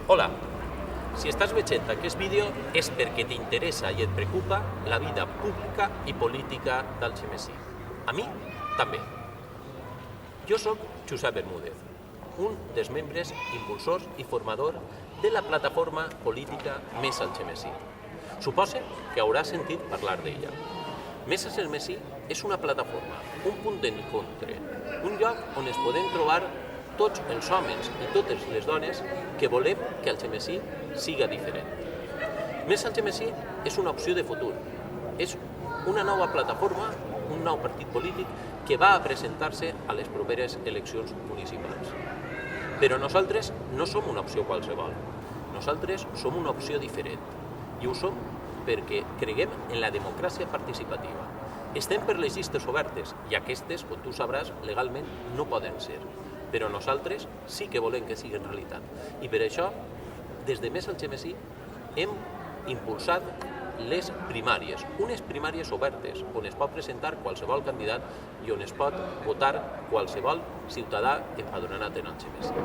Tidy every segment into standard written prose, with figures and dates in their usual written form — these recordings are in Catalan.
Hola, si estàs veient aquest vídeo és perquè t'interessa i et preocupa la vida pública i política d'Algemesí. A mi, també. Jo soc Josep Bermúdez, un dels membres impulsors i formador de la plataforma política Més Algemesí. Supose que hauràs sentit parlar d'ella. Més Algemesí és una plataforma, un punt d'encontre, un lloc on es podem trobar tots els homes i totes les dones que volem que Algemesí siga diferent. Més Algemesí és una opció de futur. És una nova plataforma, un nou partit polític que va a presentar-se a les properes eleccions municipals. Però nosaltres no som una opció qualsevol. Nosaltres som una opció diferent. I ho som perquè creguem en la democràcia participativa. Estem per les llistes obertes i aquestes, com tu sabràs, legalment no poden ser. Però nosaltres sí que volem que siguin realitat. I per això, des de Més Algemesí, hem impulsat les primàries, unes primàries obertes, on es pot presentar qualsevol candidat i on es pot votar qualsevol ciutadà empadronat en Algemesí.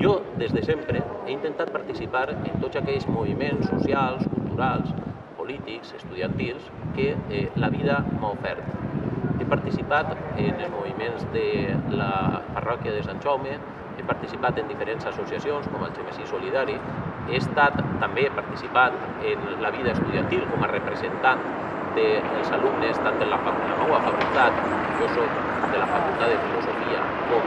Jo, des de sempre, he intentat participar en tots aquells moviments socials, culturals, polítics, estudiantils, que la vida m'ha ofert. He participat en els moviments de la parròquia de Sant Jaume, he participat en diferents associacions com Algemesí Solidari, he estat també participant en la vida estudiantil com a representant dels alumnes tant de la meva facultat, jo soc de la Facultat de Filosofia, com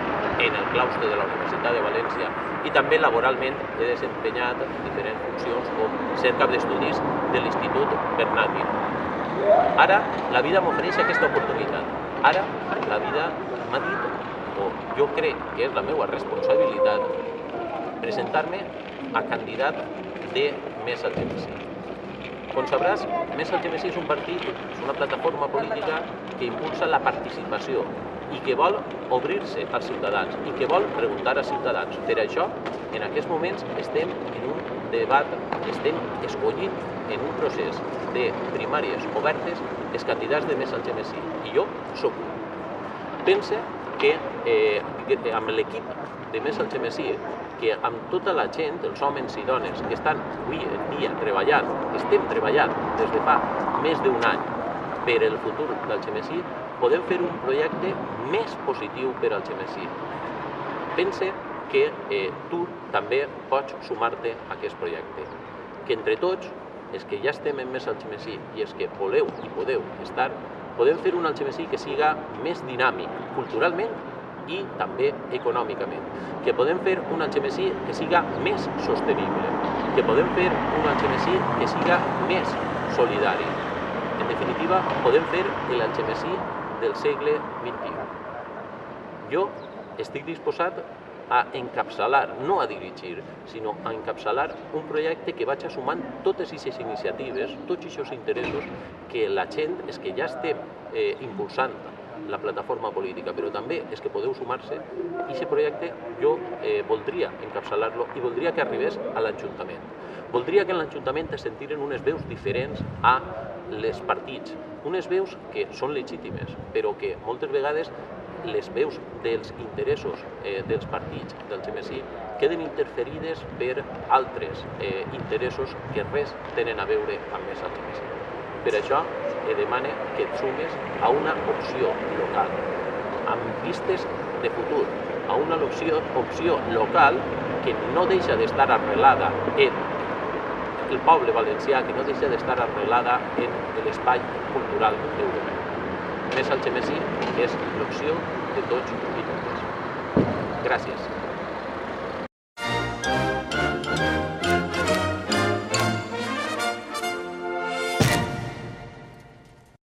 en el claustre de la Universitat de València, i també laboralment he desempenyat diferents funcions com ser cap d'estudis de l'Institut Bernat Miró. Ara la vida m'ofereix aquesta oportunitat. Ara la vida m'ha dit, o jo crec que és la meva responsabilitat, presentar-me a candidat de Més Algemesí. Com sabràs, Més Algemesí és un partit, és una plataforma política que impulsa la participació i que vol obrir-se als ciutadans i que vol preguntar als ciutadans. Per això, en aquests moments estem en un debat, estem escollint en un procés de primàries obertes els candidats de Més Algemesí, i jo soc un. Pense que amb l'equip de Més Algemesí, que amb tota la gent, els homes i dones que estan avui en dia treballant, estem treballant des de fa més d'un any per el futur d'Algemesí, podem fer un projecte més positiu per Algemesí. Pense que tu també pots sumar-te a aquest projecte. Que entre tots, els que ja estem en Més Algemesí i els que voleu i podeu estar, podem fer un Algemesí que siga més dinàmic culturalment i també econòmicament. Que podem fer un Algemesí que siga més sostenible. Que podem fer un Algemesí que siga més solidari. En definitiva, podem fer l'Algemesí del segle XXI. Jo estic disposat a encapçalar, no a dirigir, sinó a encapçalar un projecte que vaig sumant totes aquestes iniciatives, tots aquests interessos que la gent, els que ja estem impulsant la plataforma política, però també els que podeu sumar-se, i aquest projecte jo voldria encapçalar-lo i voldria que arribés a l'Ajuntament. Voldria que en l'Ajuntament es sentiren unes veus diferents a les partits, unes veus que són legítimes, però que moltes vegades les veus dels interessos dels partits d'Algemesí queden interferides per altres interessos que res tenen a veure amb Més Algemesí. Per això demane que et sumes a una opció local, amb vistes de futur, a una opció local que no deixa d'estar arrelada en el poble valencià, que no deixa d'estar arrelada en l'espai cultural europeu. Més Algemesí és l'opció de tots i totes. Gràcies.